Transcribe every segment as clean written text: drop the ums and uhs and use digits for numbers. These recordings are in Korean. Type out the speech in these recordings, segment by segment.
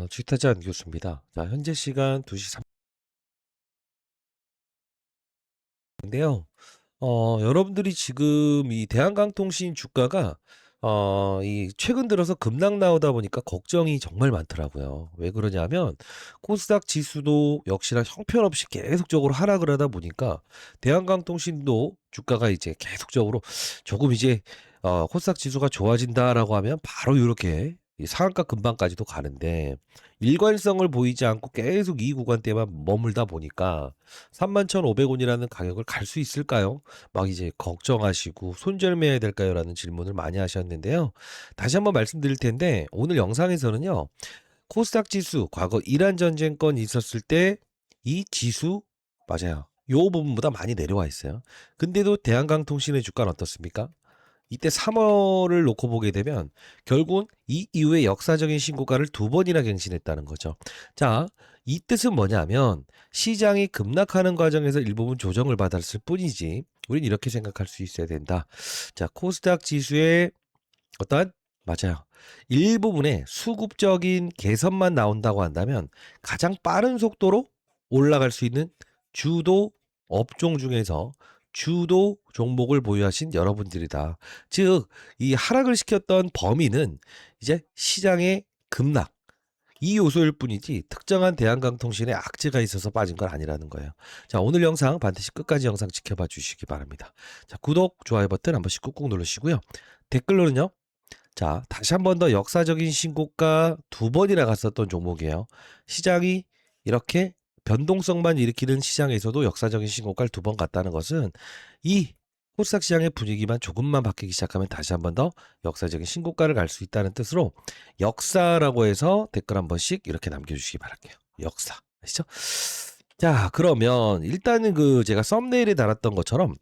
주식타자 교수입니다. 자, 현재 시간 2시 3분인데요. 여러분들이 지금 이 대한강통신 주가가 이 최근 들어서 급락 나오다 보니까 걱정이 정말 많더라고요. 왜 그러냐면 코스닥 지수도 역시나 형편없이 계속적으로 하락을 하다 보니까 대한강통신도 주가가 이제 계속적으로 조금 이제 코스닥 지수가 좋아진다라고 하면 바로 이렇게 이 상한가 근방까지도 가는데 일관성을 보이지 않고 계속 이 구간대만 머물다 보니까 31,500원이라는 가격을 갈 수 있을까요? 막 이제 걱정하시고 손절매야 될까요?"라는 질문을 많이 하셨는데요. 다시 한번 말씀드릴 텐데 오늘 영상에서는요. 코스닥 지수 과거 이란 전쟁권 있었을 때 이 지수 맞아요. 요 부분보다 많이 내려와 있어요. 근데도 대한강통신의 주가는 어떻습니까? 이때 3월을 놓고 보게 되면 결국은 이 이후에 역사적인 신고가를 두 번이나 갱신했다는 거죠. 자, 이 뜻은 뭐냐면 시장이 급락하는 과정에서 일부분 조정을 받았을 뿐이지 우린 이렇게 생각할 수 있어야 된다. 자, 코스닥 지수의 어떠한 맞아요. 일부분의 수급적인 개선만 나온다고 한다면 가장 빠른 속도로 올라갈 수 있는 주도 업종 중에서 주도 종목을 보유하신 여러분들이다. 즉, 이 하락을 시켰던 범위는 이제 시장의 급락, 이 요소일 뿐이지 특정한 대한강통신에 악재가 있어서 빠진 건 아니라는 거예요. 자, 오늘 영상 반드시 끝까지 영상 지켜봐 주시기 바랍니다. 자, 구독, 좋아요 버튼 한 번씩 꾹꾹 누르시고요. 댓글로는요. 자, 다시 한 번 더 역사적인 신고가 두 번이나 갔었던 종목이에요. 시장이 이렇게 변동성만 일으키는 시장에서도 역사적인 신고가를 두 번 갔다는 것은 이 코스닥 시장의 분위기만 조금만 바뀌기 시작하면 다시 한 번 더 역사적인 신고가를 갈 수 있다는 뜻으로 역사라고 해서 댓글 한 번씩 이렇게 남겨주시기 바랄게요. 역사. 아시죠? 자, 그러면 일단은 그 제가 썸네일에 달았던 것처럼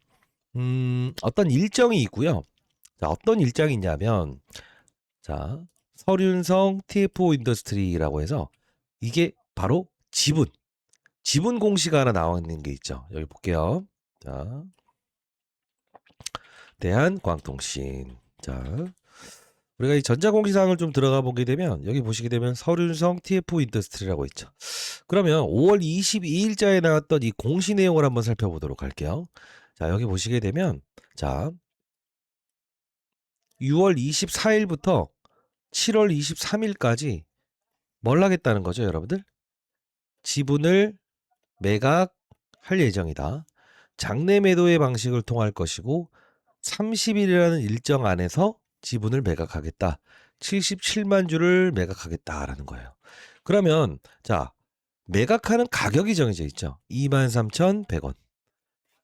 어떤 일정이 있고요. 자, 어떤 일정이 있냐면 자, 서륜성 TFO 인더스트리라고 해서 이게 바로 지분 공시가 하나 나와 있는 게 있죠. 여기 볼게요. 자, 대한광통신. 자, 우리가 이 전자공시사항을 좀 들어가 보게 되면 여기 보시게 되면 서륜성 TFO 인더스트리라고 있죠. 그러면 5월 22일자에 나왔던 이 공시 내용을 한번 살펴보도록 할게요. 자, 여기 보시게 되면 자, 6월 24일부터 7월 23일까지 뭘 하겠다는 거죠, 여러분들? 지분을 매각할 예정이다. 장내 매도의 방식을 통할 것이고 30일이라는 일정 안에서 지분을 매각하겠다. 77만 주를 매각하겠다라는 거예요. 그러면 자, 매각하는 가격이 정해져 있죠. 23,100원.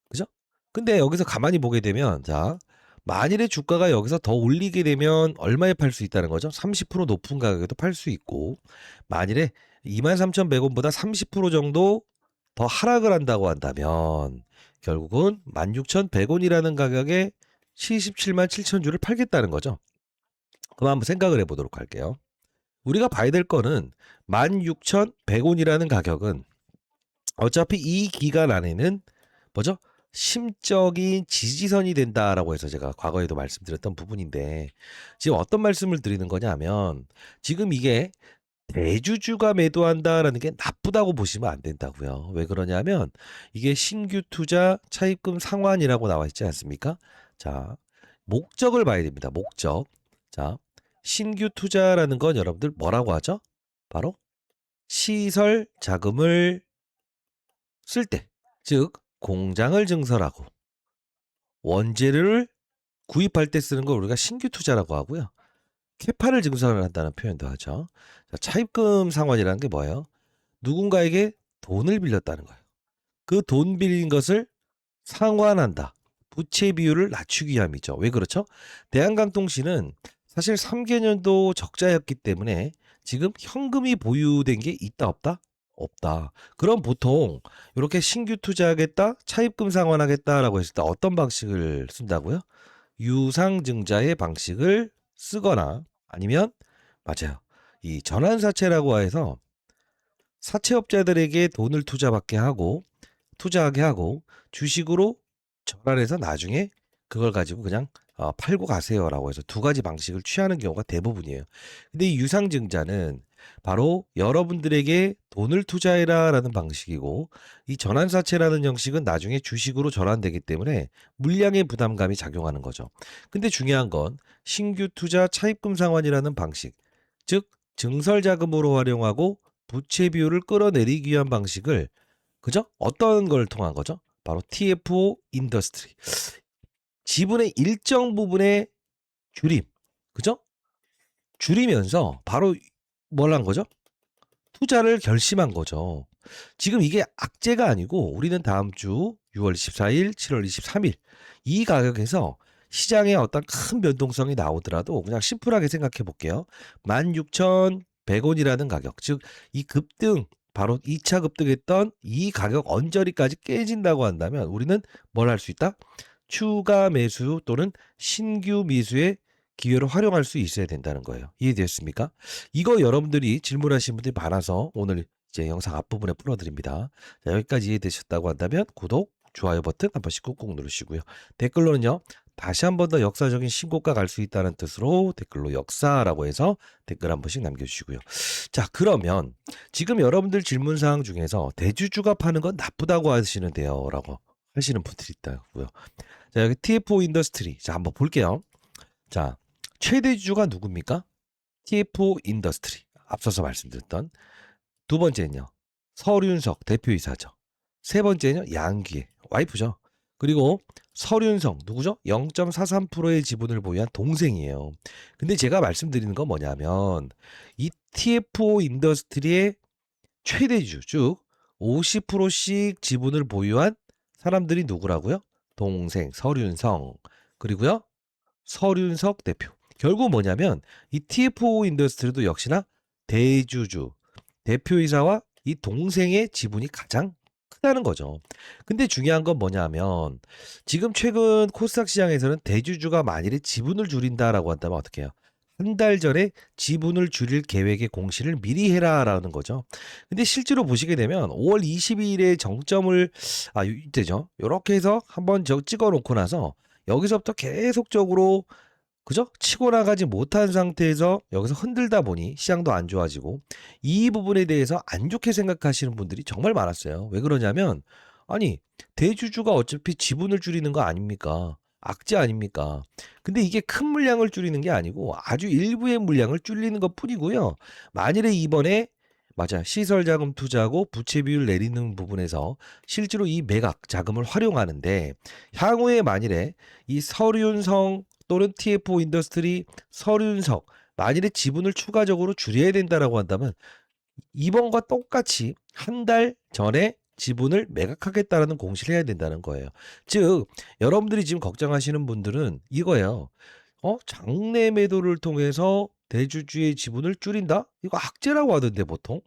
그죠? 근데 여기서 가만히 보게 되면 자, 만일에 주가가 여기서 더 올리게 되면 얼마에 팔 수 있다는 거죠? 30% 높은 가격에도 팔 수 있고 만일에 23,100원보다 30% 정도 더 하락을 한다고 한다면 결국은 16,100원이라는 가격에 77만 7천 주를 팔겠다는 거죠. 그럼 한번 생각을 해보도록 할게요. 우리가 봐야 될 거는 16,100원이라는 가격은 어차피 이 기간 안에는 뭐죠? 심적인 지지선이 된다라고 해서 제가 과거에도 말씀드렸던 부분인데 지금 어떤 말씀을 드리는 거냐면 지금 이게 대주주가 매도한다라는 게 나쁘다고 보시면 안 된다고요. 왜 그러냐면 이게 신규 투자 차입금 상환이라고 나와 있지 않습니까? 자, 목적을 봐야 됩니다. 목적. 자, 신규 투자라는 건 여러분들 뭐라고 하죠? 바로 시설 자금을 쓸 때, 즉 공장을 증설하고 원재료를 구입할 때 쓰는 걸 우리가 신규 투자라고 하고요. 캐파를 증설을 한다는 표현도 하죠. 자, 차입금 상환이라는 게 뭐예요? 누군가에게 돈을 빌렸다는 거예요. 그 돈 빌린 것을 상환한다. 부채 비율을 낮추기 위함이죠. 왜 그렇죠? 대한강통신은 사실 3개년도 적자였기 때문에 지금 현금이 보유된 게 있다 없다? 없다. 그럼 보통 이렇게 신규 투자하겠다, 차입금 상환하겠다라고 했을 때 어떤 방식을 쓴다고요? 유상증자의 방식을 쓰거나 아니면 맞아요. 이 전환사채라고 해서 사채업자들에게 돈을 투자하게 하고 주식으로 전환해서 나중에 그걸 가지고 그냥 팔고 가세요라고 해서 두 가지 방식을 취하는 경우가 대부분이에요. 근데 이 유상증자는 바로 여러분들에게 돈을 투자해라라는 방식이고 이 전환사채라는 형식은 나중에 주식으로 전환되기 때문에 물량의 부담감이 작용하는 거죠. 근데 중요한 건 신규 투자 차입금 상환이라는 방식, 즉 증설 자금으로 활용하고 부채 비율을 끌어내리기 위한 방식을 그죠? 어떤 걸 통한 거죠? 바로 TFO 인더스트리. 지분의 일정 부분의 줄임. 그죠? 줄이면서 바로 뭘 한 거죠? 투자를 결심한 거죠. 지금 이게 악재가 아니고 우리는 다음 주 6월 24일, 7월 23일 이 가격에서 시장에 어떤 큰 변동성이 나오더라도 그냥 심플하게 생각해 볼게요. 16,100원이라는 가격, 즉 이 급등 바로 2차 급등했던 이 가격 언저리까지 깨진다고 한다면 우리는 뭘 할 수 있다? 추가 매수 또는 신규 매수의 기회를 활용할 수 있어야 된다는 거예요. 이해되셨습니까? 이거 여러분들이 질문하신 분들이 많아서 오늘 이제 영상 앞부분에 풀어드립니다. 자, 여기까지 이해되셨다고 한다면 구독, 좋아요 버튼 한 번씩 꾹꾹 누르시고요. 댓글로는요. 다시 한 번 더 역사적인 신고가 갈 수 있다는 뜻으로 댓글로 역사라고 해서 댓글 한 번씩 남겨주시고요. 자, 그러면 지금 여러분들 질문사항 중에서 대주주가 파는 건 나쁘다고 하시는데요. 라고 하시는 분들이 있다고요. 자, 여기 TFO 인더스트리. 자, 한번 볼게요. 자, 최대 주주가 누굽니까? TFO 인더스트리. 앞서서 말씀드렸던. 두 번째는요. 설윤석 대표이사죠. 세 번째는요. 양기의 와이프죠. 그리고 설윤석 누구죠? 0.43%의 지분을 보유한 동생이에요. 근데 제가 말씀드리는 건 뭐냐면 이 TFO 인더스트리의 최대주, 즉 50%씩 지분을 보유한 사람들이 누구라고요? 동생 설윤성. 그리고요. 설윤석 대표. 결국 뭐냐면 이 TFO 인더스트리도 역시나 대주주, 대표이사와 이 동생의 지분이 가장 크다는 거죠. 근데 중요한 건 뭐냐면 지금 최근 코스닥 시장에서는 대주주가 만일에 지분을 줄인다라고 한다면 어떻게 해요? 한 달 전에 지분을 줄일 계획의 공시를 미리 해라라는 거죠. 근데 실제로 보시게 되면 5월 22일에 정점을 이때죠. 요렇게 해서 한번 찍어 놓고 나서 여기서부터 계속적으로 그죠? 치고 나가지 못한 상태에서 여기서 흔들다 보니 시장도 안 좋아지고 이 부분에 대해서 안 좋게 생각하시는 분들이 정말 많았어요. 왜 그러냐면 아니 대주주가 어차피 지분을 줄이는 거 아닙니까? 악재 아닙니까? 근데 이게 큰 물량을 줄이는 게 아니고 아주 일부의 물량을 줄이는 것 뿐이고요. 만일에 이번에 맞아 시설 자금 투자하고 부채 비율 내리는 부분에서 실제로 이 매각 자금을 활용하는데 향후에 만일에 이 서윤성 또는 TFO 인더스트리 설윤석 만일에 지분을 추가적으로 줄여야 된다라고 한다면 이번과 똑같이 한 달 전에 지분을 매각하겠다라는 공시를 해야 된다는 거예요. 즉 여러분들이 지금 걱정하시는 분들은 이거예요. 장내 매도를 통해서 대주주의 지분을 줄인다? 이거 악재라고 하던데 보통.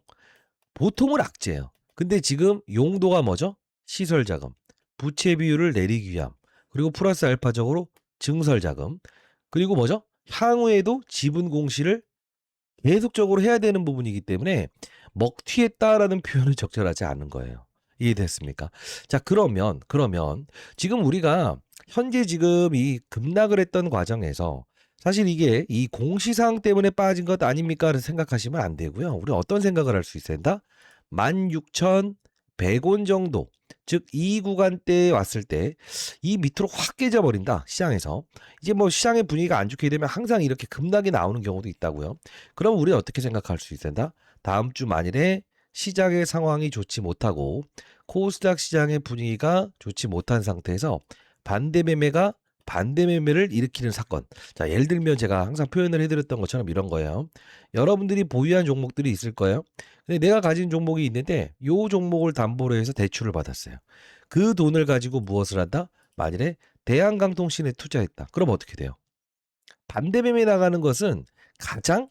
보통은 악재예요. 근데 지금 용도가 뭐죠? 시설 자금, 부채 비율을 내리기 위함, 그리고 플러스 알파적으로 증설 자금, 그리고 뭐죠? 향후에도 지분 공시를 계속적으로 해야 되는 부분이기 때문에 먹튀했다라는 표현은 적절하지 않은 거예요. 이해됐습니까? 자, 그러면 지금 우리가 현재 지금 이 급락을 했던 과정에서 사실 이게 이 공시사항 때문에 빠진 것 아닙니까? 를 생각하시면 안 되고요. 우리 어떤 생각을 할 수 있어야 된다? 16,100원 정도. 즉, 이 구간대에 왔을 때 이 밑으로 확 깨져버린다. 시장에서. 이제 뭐 시장의 분위기가 안 좋게 되면 항상 이렇게 급락이 나오는 경우도 있다고요. 그럼 우리 어떻게 생각할 수 있어야 된다? 다음 주 만일에 시장의 상황이 좋지 못하고 코스닥 시장의 분위기가 좋지 못한 상태에서 반대 매매를 일으키는 사건. 자, 예를 들면 제가 항상 표현을 해드렸던 것처럼 이런 거예요. 여러분들이 보유한 종목들이 있을 거예요. 근데 내가 가진 종목이 있는데 요 종목을 담보로 해서 대출을 받았어요. 그 돈을 가지고 무엇을 한다? 만일에 대한강통신에 투자했다. 그럼 어떻게 돼요? 반대 매매 나가는 것은 가장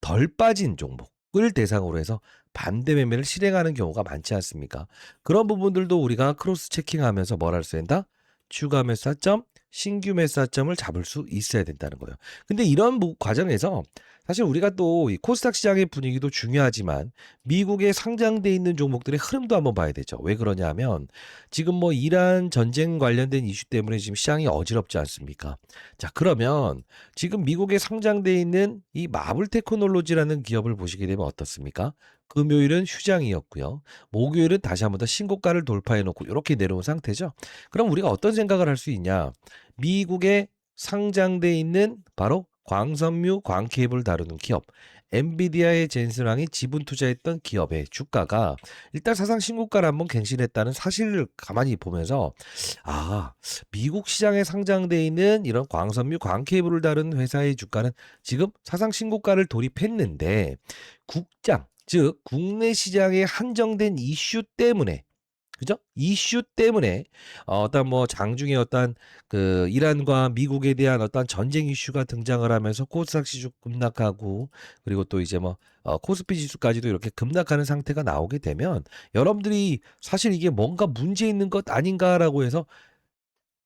덜 빠진 종목을 대상으로 해서 반대 매매를 실행하는 경우가 많지 않습니까? 그런 부분들도 우리가 크로스 체킹하면서 뭘 할 수 있다? 추가 매수점, 신규 매수점을 잡을 수 있어야 된다는 거예요. 근데 이런 과정에서 사실 우리가 또 이 코스닥 시장의 분위기도 중요하지만 미국에 상장돼 있는 종목들의 흐름도 한번 봐야 되죠. 왜 그러냐면 지금 뭐 이란 전쟁 관련된 이슈 때문에 지금 시장이 어지럽지 않습니까? 자, 그러면 지금 미국에 상장돼 있는 이 마블 테크놀로지라는 기업을 보시게 되면 어떻습니까? 금요일은 휴장이었고요. 목요일은 다시 한번 더 신고가를 돌파해 놓고 이렇게 내려온 상태죠. 그럼 우리가 어떤 생각을 할 수 있냐? 미국에 상장돼 있는 바로 광섬유 광케이블을 다루는 기업 엔비디아의 젠슨 왕이 지분 투자했던 기업의 주가가 일단 사상 신고가를 한번 갱신했다는 사실을 가만히 보면서 아, 미국 시장에 상장돼 있는 이런 광섬유 광케이블을 다루는 회사의 주가는 지금 사상 신고가를 돌입했는데 국장 즉 국내 시장에 한정된 이슈 때문에 그죠? 이슈 때문에 어떤 뭐 장중에 어떤 그 이란과 미국에 대한 어떤 전쟁 이슈가 등장을 하면서 코스닥 지수 급락하고 그리고 또 이제 뭐 코스피 지수까지도 이렇게 급락하는 상태가 나오게 되면 여러분들이 사실 이게 뭔가 문제 있는 것 아닌가라고 해서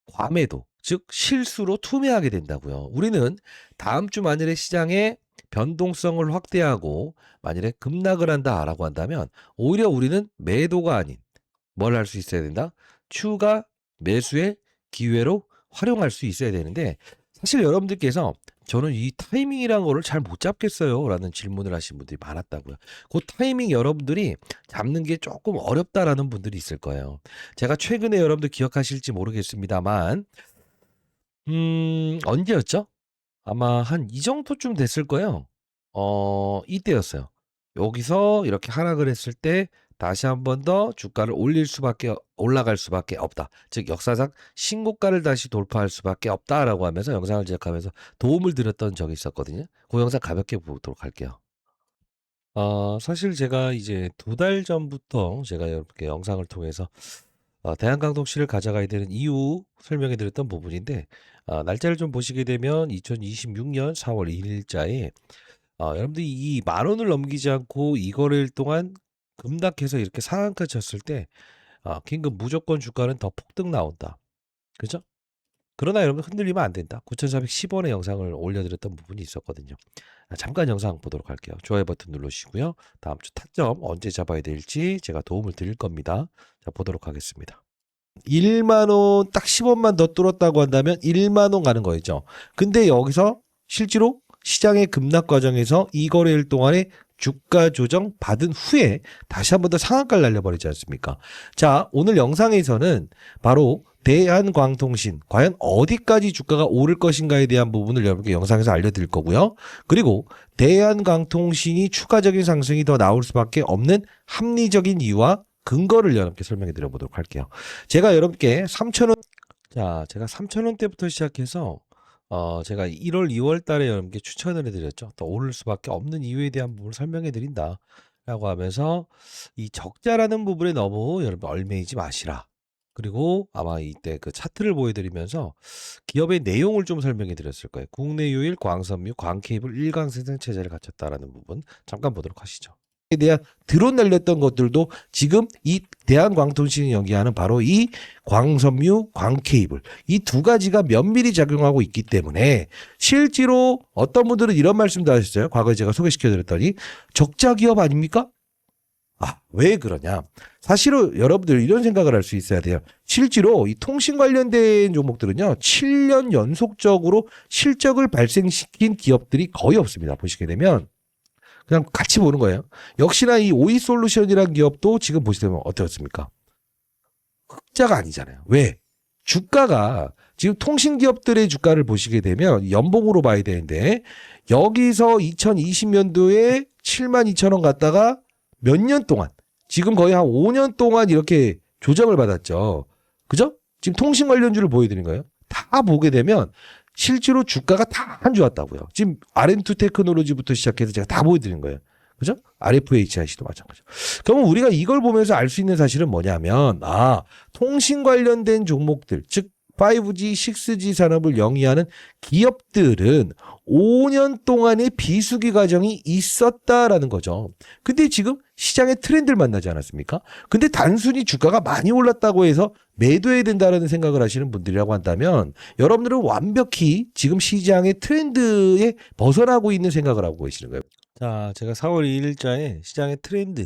과매도 즉 실수로 투매하게 된다고요. 우리는 다음 주 만일에 시장의 변동성을 확대하고 만일에 급락을 한다라고 한다면 오히려 우리는 매도가 아닌 뭘 할 수 있어야 된다? 추가 매수의 기회로 활용할 수 있어야 되는데 사실 여러분들께서 저는 이 타이밍이란 거를 잘 못 잡겠어요 라는 질문을 하신 분들이 많았다고요. 그 타이밍 여러분들이 잡는 게 조금 어렵다라는 분들이 있을 거예요. 제가 최근에 여러분들 기억하실지 모르겠습니다만 언제였죠? 아마 한 이 정도쯤 됐을 거예요. 이때였어요. 여기서 이렇게 하락을 했을 때 다시 한 번 더 주가를 올라갈 수밖에 없다. 즉 역사상 신고가를 다시 돌파할 수밖에 없다라고 하면서 영상을 제작하면서 도움을 드렸던 적이 있었거든요. 그 영상 가볍게 보도록 할게요. 사실 제가 이제 2달 전부터 제가 여러분께 영상을 통해서 대한강동시를 가져가야 되는 이유 설명해 드렸던 부분인데 날짜를 좀 보시게 되면 2026년 4월 1일자에 여러분들이 이 만 원을 넘기지 않고 이거래일 동안 급락해서 이렇게 상한가 쳤을 때 긴급 무조건 주가는 더 폭등 나온다. 그죠? 그러나 여러분 흔들리면 안 된다. 9,410원의 영상을 올려드렸던 부분이 있었거든요. 잠깐 영상 보도록 할게요. 좋아요 버튼 누르시고요. 다음 주 타점 언제 잡아야 될지 제가 도움을 드릴 겁니다. 자, 보도록 하겠습니다. 1만 원 딱 10원만 더 뚫었다고 한다면 1만 원 가는 거였죠. 근데 여기서 실제로 시장의 급락 과정에서 이 거래일 동안에 주가 조정 받은 후에 다시 한 번 더 상한가를 날려버리지 않습니까? 자, 오늘 영상에서는 바로 대한광통신 과연 어디까지 주가가 오를 것인가에 대한 부분을 여러분께 영상에서 알려드릴 거고요. 그리고 대한광통신이 추가적인 상승이 더 나올 수밖에 없는 합리적인 이유와 근거를 여러분께 설명해 드려 보도록 할게요. 제가 여러분께 3,000원 제가 3,000원대부터 시작해서 제가 1월, 2월 달에 여러분께 추천을 해드렸죠. 더 오를 수밖에 없는 이유에 대한 부분을 설명해 드린다. 라고 하면서 이 적자라는 부분에 너무 여러분 얽매이지 마시라. 그리고 아마 이때 그 차트를 보여드리면서 기업의 내용을 좀 설명해 드렸을 거예요. 국내 유일 광섬유, 광케이블 일강 생산 체제를 갖췄다라는 부분 잠깐 보도록 하시죠. 에 대한 드론 날렸던 것들도 지금 이 대한광통신이 연기하는 바로 이 광섬유, 광케이블 이 두 가지가 면밀히 작용하고 있기 때문에 실제로 어떤 분들은 이런 말씀도 하셨어요. 과거에 제가 소개시켜드렸더니 적자 기업 아닙니까? 왜 그러냐? 사실은 여러분들 이런 생각을 할 수 있어야 돼요. 실제로 이 통신 관련된 종목들은요, 7년 연속적으로 실적을 발생시킨 기업들이 거의 없습니다. 보시게 되면. 그냥 같이 보는 거예요. 역시나 이 오이솔루션이라는 기업도 지금 보시면 어떻습니까? 흑자가 아니잖아요. 왜? 주가가 지금 통신기업들의 주가를 보시게 되면 연봉으로 봐야 되는데 여기서 2020년도에 72,000원 갔다가 몇 년 동안 지금 거의 한 5년 동안 이렇게 조정을 받았죠. 그죠? 지금 통신 관련주를 보여드린 거예요. 다 보게 되면 실제로 주가가 다 안 좋았다고요. 지금 RM2 테크놀로지부터 시작해서 제가 다 보여드린 거예요. 그죠? RFHIC도 마찬가지죠. 그러면 우리가 이걸 보면서 알 수 있는 사실은 뭐냐면, 통신 관련된 종목들, 즉, 5G, 6G 산업을 영위하는 기업들은 5년 동안의 비수기 과정이 있었다라는 거죠. 근데 지금 시장의 트렌드를 만나지 않았습니까? 근데 단순히 주가가 많이 올랐다고 해서 매도해야 된다라는 생각을 하시는 분들이라고 한다면 여러분들은 완벽히 지금 시장의 트렌드에 벗어나고 있는 생각을 하고 계시는 거예요. 자, 제가 4월 2일자에 시장의 트렌드,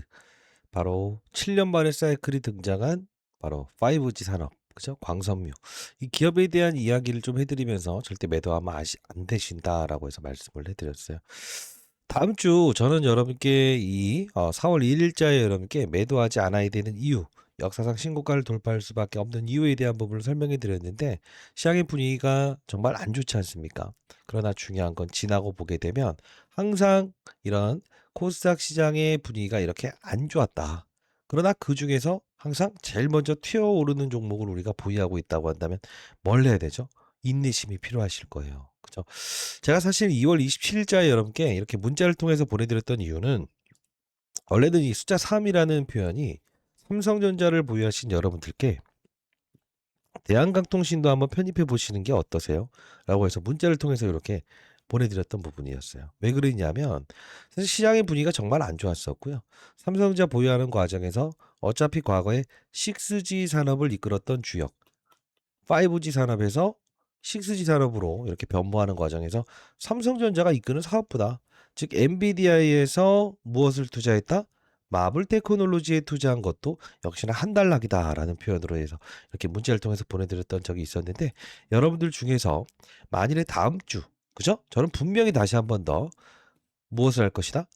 바로 7년 만에 사이클이 등장한 바로 5G 산업, 그죠? 광섬유. 이 기업에 대한 이야기를 좀 해드리면서 절대 매도하면 안 되신다라고 해서 말씀을 해드렸어요. 다음 주 저는 여러분께 4월 1일자에 여러분께 매도하지 않아야 되는 이유, 역사상 신고가를 돌파할 수밖에 없는 이유에 대한 부분을 설명해 드렸는데 시장의 분위기가 정말 안 좋지 않습니까? 그러나 중요한 건 지나고 보게 되면 항상 이런 코스닥 시장의 분위기가 이렇게 안 좋았다. 그러나 그 중에서 항상 제일 먼저 튀어오르는 종목을 우리가 보유하고 있다고 한다면 뭘 해야 되죠? 인내심이 필요하실 거예요. 그죠? 제가 사실 2월 27일자에 여러분께 이렇게 문자를 통해서 보내드렸던 이유는 원래는 이 숫자 3이라는 표현이 삼성전자를 보유하신 여러분들께 대한강통신도 한번 편입해 보시는 게 어떠세요? 라고 해서 문자를 통해서 이렇게 보내드렸던 부분이었어요. 왜 그러냐면 사실 시장의 분위기가 정말 안 좋았었고요. 삼성전자 보유하는 과정에서 어차피 과거에 6G 산업을 이끌었던 주역, 5G 산업에서 6G 산업으로 이렇게 변모하는 과정에서 삼성전자가 이끄는 사업부다. 즉 엔비디아에서 무엇을 투자했다? 마블 테크놀로지에 투자한 것도 역시나 한 달락이다라는 표현으로 해서 이렇게 문자를 통해서 보내드렸던 적이 있었는데 여러분들 중에서 만일에 다음 주, 그죠? 저는 분명히 다시 한 번 더 무엇을 할 것이다?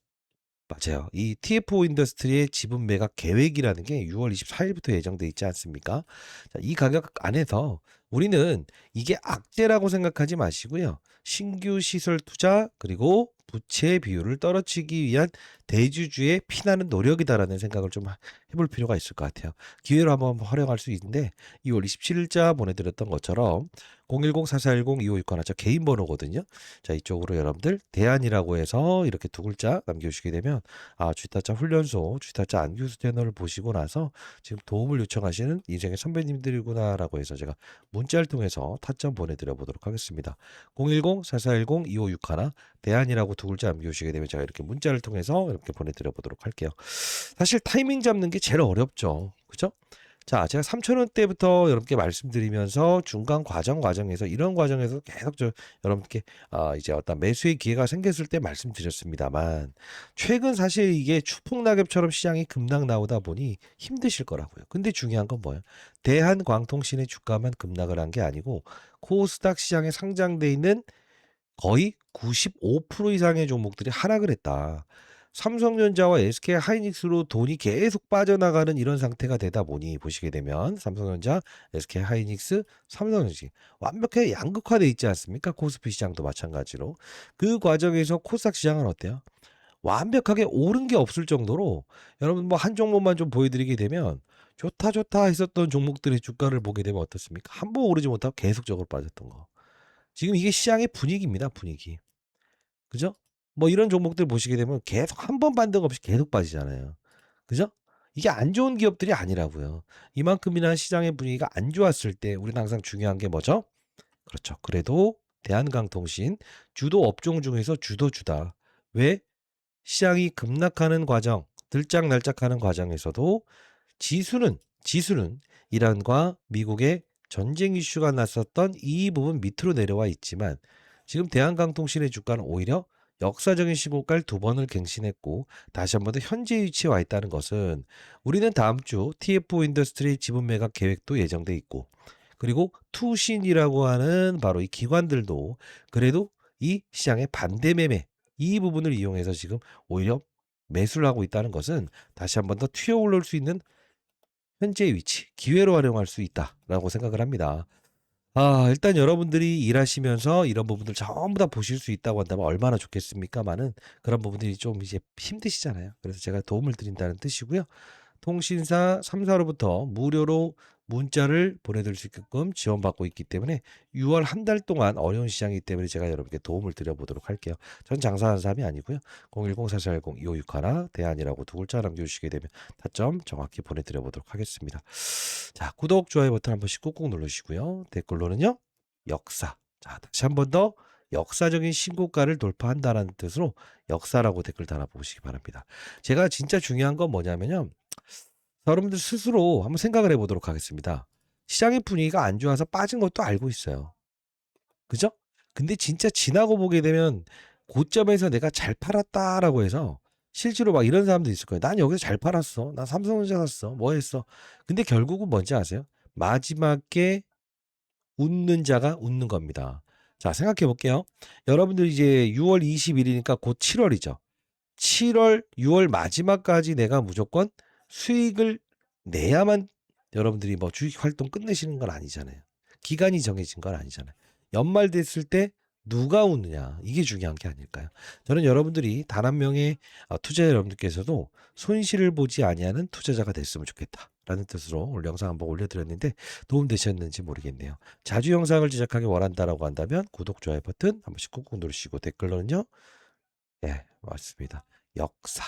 맞아요. 이 TFO 인더스트리의 지분 매각 계획이라는 게 6월 24일부터 예정돼 있지 않습니까? 자, 이 가격 안에서 우리는 이게 악재라고 생각하지 마시고요. 신규 시설 투자 그리고 부채 비율을 떨어뜨리기 위한 대주주의 피나는 노력이다라는 생각을 좀 해볼 필요가 있을 것 같아요. 기회로 한번 활용할 수 있는데 2월 27일자 보내드렸던 것처럼 010-4410-2561 저 개인 번호거든요. 자, 이쪽으로 여러분들 대안이라고 해서 이렇게 두 글자 남겨주시게 되면 쥐타짜 훈련소, 쥐타짜 안규수 채널을 보시고 나서 지금 도움을 요청하시는 인생의 선배님들이구나라고 해서 제가 문자를 통해서 타점 보내드려 보도록 하겠습니다. 010-4410-2561 대안이라고 두 글자 남겨주시게 되면 제가 이렇게 문자를 통해서 이렇게 보내드려 보도록 할게요. 사실 타이밍 잡는 게 제일 어렵죠. 그죠? 자, 제가 3,000원대부터 여러분께 말씀드리면서 중간 과정에서 이런 과정에서 계속 여러분께 이제 어떤 매수의 기회가 생겼을 때 말씀드렸습니다만 최근 사실 이게 추풍낙엽처럼 시장이 급락 나오다 보니 힘드실 거라고요. 근데 중요한 건 뭐예요? 대한광통신의 주가만 급락을 한 게 아니고 코스닥 시장에 상장돼 있는 거의 95% 이상의 종목들이 하락을 했다. 삼성전자와 SK 하이닉스로 돈이 계속 빠져나가는 이런 상태가 되다 보니 보시게 되면 삼성전자, SK 하이닉스, 삼성전자 완벽하게 양극화돼 있지 않습니까? 코스피 시장도 마찬가지로. 그 과정에서 코스닥 시장은 어때요? 완벽하게 오른 게 없을 정도로 여러분 뭐 한 종목만 좀 보여드리게 되면 좋다 좋다 했었던 종목들의 주가를 보게 되면 어떻습니까? 한 번 오르지 못하고 계속적으로 빠졌던 거. 지금 이게 시장의 분위기입니다, 분위기. 그죠? 뭐 이런 종목들 보시게 되면 계속 한 번 반등 없이 계속 빠지잖아요. 그죠? 이게 안 좋은 기업들이 아니라고요. 이만큼이나 시장의 분위기가 안 좋았을 때 우리는 항상 중요한 게 뭐죠? 그렇죠. 그래도 대한강통신 주도 업종 중에서 주도주다. 왜? 시장이 급락하는 과정, 들짝날짝하는 과정에서도 지수는 이란과 미국의 전쟁 이슈가 났었던 이 부분 밑으로 내려와 있지만 지금 대한강통신의 주가는 오히려 역사적인 신고가를 두 번을 갱신했고 다시 한 번 더 현재 위치에 와 있다는 것은 우리는 다음 주 TFO 인더스트리 지분 매각 계획도 예정돼 있고 그리고 투신이라고 하는 바로 이 기관들도 그래도 이 시장의 반대 매매 이 부분을 이용해서 지금 오히려 매수를 하고 있다는 것은 다시 한 번 더 튀어 올라올 수 있는 현재의 위치, 기회로 활용할 수 있다라고 생각을 합니다. 일단 여러분들이 일하시면서 이런 부분들 전부 다 보실 수 있다고 한다면 얼마나 좋겠습니까마는 그런 부분들이 좀 이제 힘드시잖아요. 그래서 제가 도움을 드린다는 뜻이고요. 통신사 3사로부터 무료로 문자를 보내드릴 수 있게끔 지원받고 있기 때문에 6월 한 달 동안 어려운 시장이기 때문에 제가 여러분께 도움을 드려보도록 할게요. 전 장사하는 사람이 아니고요. 010-4410-2561 대안이라고 두 글자 남겨주시게 되면 타점 정확히 보내드려보도록 하겠습니다. 자, 구독, 좋아요 버튼 한 번씩 꾹꾹 누르시고요. 댓글로는요. 역사. 자, 다시 한 번 더 역사적인 신고가를 돌파한다라는 뜻으로 역사라고 댓글 달아보시기 바랍니다. 제가 진짜 중요한 건 뭐냐면요. 여러분들 스스로 한번 생각을 해보도록 하겠습니다. 시장의 분위기가 안 좋아서 빠진 것도 알고 있어요. 그죠? 근데 진짜 지나고 보게 되면 고점에서 내가 잘 팔았다라고 해서 실제로 막 이런 사람도 있을 거예요. 난 여기서 잘 팔았어. 난 삼성전자 샀어. 뭐 했어. 근데 결국은 뭔지 아세요? 마지막에 웃는 자가 웃는 겁니다. 자, 생각해 볼게요. 여러분들 이제 6월 20일이니까 곧 7월이죠. 7월, 6월 마지막까지 내가 무조건 수익을 내야만 여러분들이 뭐 주식 활동 끝내시는 건 아니잖아요. 기간이 정해진 건 아니잖아요. 연말 됐을 때 누가 웃느냐 이게 중요한 게 아닐까요? 저는 여러분들이 단 한 명의 투자 여러분들께서도 손실을 보지 아니하는 투자자가 됐으면 좋겠다라는 뜻으로 오늘 영상 한번 올려드렸는데 도움 되셨는지 모르겠네요. 자주 영상을 제작하기 원한다라고 한다면 구독, 좋아요 버튼 한 번씩 꾹꾹 누르시고 댓글로는요. 네, 맞습니다. 역사.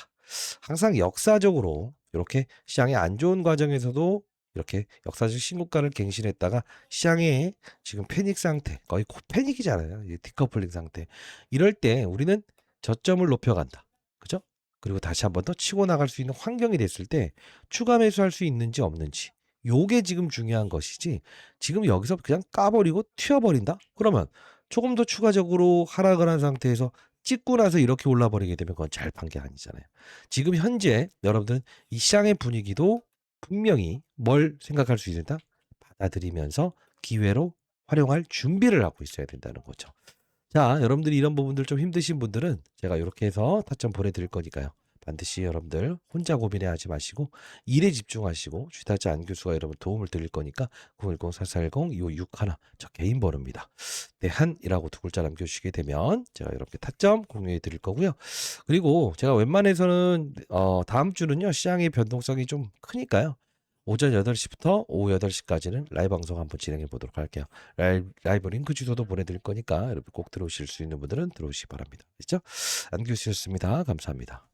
항상 역사적으로 이렇게 시장이 안 좋은 과정에서도 이렇게 역사적 신고가를 갱신했다가 시장에 지금 패닉 상태, 거의 패닉이잖아요. 이 디커플링 상태. 이럴 때 우리는 저점을 높여간다. 그죠? 그리고 다시 한번 더 치고 나갈 수 있는 환경이 됐을 때 추가 매수할 수 있는지 없는지. 요게 지금 중요한 것이지. 지금 여기서 그냥 까버리고 튀어버린다? 그러면 조금 더 추가적으로 하락을 한 상태에서 찍고 나서 이렇게 올라버리게 되면 그건 잘 판 게 아니잖아요. 지금 현재 여러분들은 이 시장의 분위기도 분명히 뭘 생각할 수 있다? 받아들이면서 기회로 활용할 준비를 하고 있어야 된다는 거죠. 자, 여러분들이 이런 부분들 좀 힘드신 분들은 제가 이렇게 해서 타점 보내드릴 거니까요. 반드시 여러분들 혼자 고민해하지 마시고 일에 집중하시고 주타자 안교수가 여러분 도움을 드릴 거니까 010-4410-2561 저 개인 번호입니다. 대한이라고 두 글자 남겨주시게 되면 제가 여러분께 타점 공유해 드릴 거고요. 그리고 제가 웬만해서는 다음 주는요 시장의 변동성이 좀 크니까요. 오전 8시부터 오후 8시까지는 라이브 방송 한번 진행해 보도록 할게요. 라이브 링크 주소도 보내드릴 거니까 여러분 꼭 들어오실 수 있는 분들은 들어오시기 바랍니다. 됐죠? 안교수였습니다. 감사합니다.